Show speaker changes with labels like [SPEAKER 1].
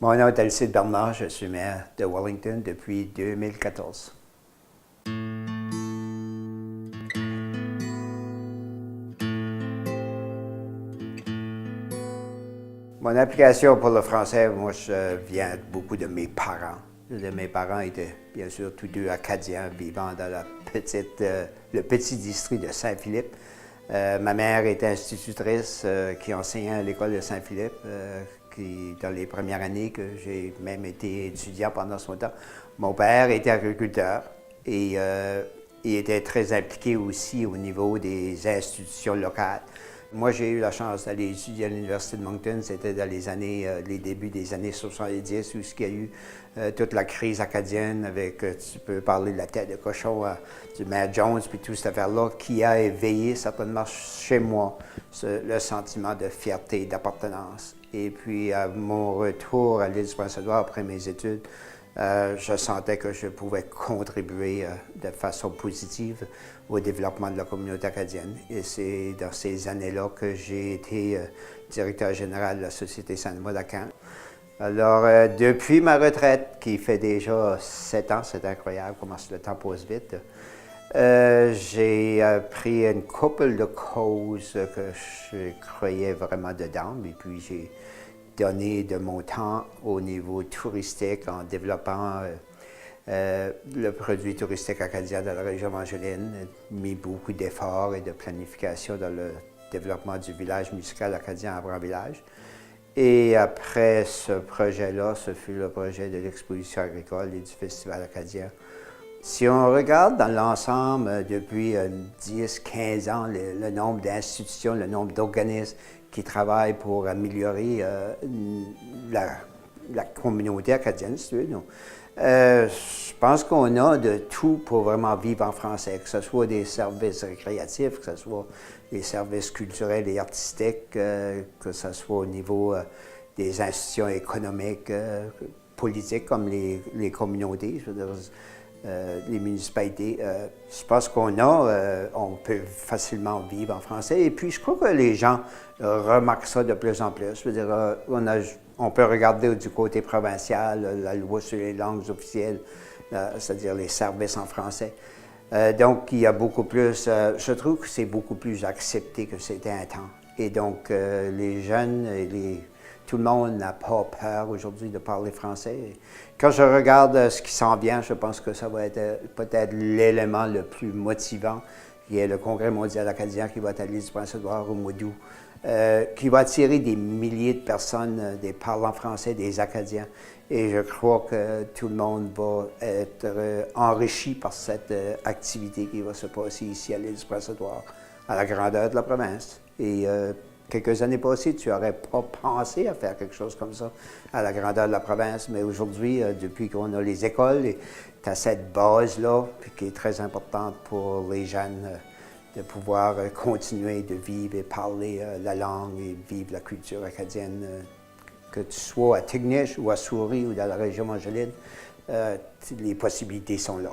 [SPEAKER 1] Mon nom est Alcide Bernard, je suis maire de Wellington depuis 2014. Mon application pour le français, moi, je viens beaucoup de mes parents. Mes parents étaient bien sûr tous deux acadiens vivant dans le petit district de Saint-Philippe. Ma mère était institutrice qui enseignait à l'école de Saint-Philippe, dans les premières années que j'ai même été étudiant pendant son temps. Mon père était agriculteur et il était très impliqué aussi au niveau des institutions locales. Moi, j'ai eu la chance d'aller étudier à l'Université de Moncton. C'était dans les débuts des années 70, où il y a eu toute la crise acadienne avec, tu peux parler de la tête de cochon du maire Jones, puis toute cette affaire-là, qui a éveillé certainement chez moi le sentiment de fierté et d'appartenance. Et puis, à mon retour à l'île du Prince-Édouard après mes études, je sentais que je pouvais contribuer de façon positive au développement de la communauté acadienne. Et c'est dans ces années-là que j'ai été directeur général de la Société Saint-Maud-Acan. Alors, depuis ma retraite, qui fait déjà 7 ans, c'est incroyable comment le temps passe vite, j'ai pris une couple de causes que je croyais vraiment dedans, et puis j'ai donné de mon temps au niveau touristique en développant le produit touristique acadien dans la région Angeline, mis beaucoup d'efforts et de planification dans le développement du village musical acadien à Bras-Village. Et après ce projet-là, ce fut le projet de l'exposition agricole et du Festival acadien. Si on regarde dans l'ensemble depuis 10-15 ans, le nombre d'institutions, le nombre d'organismes qui travaillent pour améliorer la communauté acadienne, si tu veux, je pense qu'on a de tout pour vraiment vivre en français, que ce soit des services récréatifs, que ce soit des services culturels et artistiques, que ce soit au niveau des institutions économiques, politiques comme les communautés, je veux dire, les municipalités. Je pense on peut facilement vivre en français. Et puis, je crois que les gens remarquent ça de plus en plus. Je veux dire, on peut regarder du côté provincial la loi sur les langues officielles, c'est-à-dire les services en français. Donc, il y a beaucoup plus, je trouve que c'est beaucoup plus accepté que c'était un temps. Et donc, les jeunes et tout le monde n'a pas peur aujourd'hui de parler français. Quand je regarde ce qui s'en vient, je pense que ça va être peut-être l'élément le plus motivant, qui est le Congrès mondial acadien qui va être à l'île du Prince-Édouard au mois d'août, qui va attirer des milliers de personnes, des parlants français, des Acadiens. Et je crois que tout le monde va être enrichi par cette activité qui va se passer ici à l'île du Prince-Édouard, à la grandeur de la province. Et quelques années passées, tu n'aurais pas pensé à faire quelque chose comme ça à la grandeur de la province, mais aujourd'hui, depuis qu'on a les écoles, tu as cette base-là qui est très importante pour les jeunes de pouvoir continuer de vivre et parler la langue et vivre la culture acadienne. Que tu sois à Tignish ou à Souris ou dans la région Angeline, les possibilités sont là.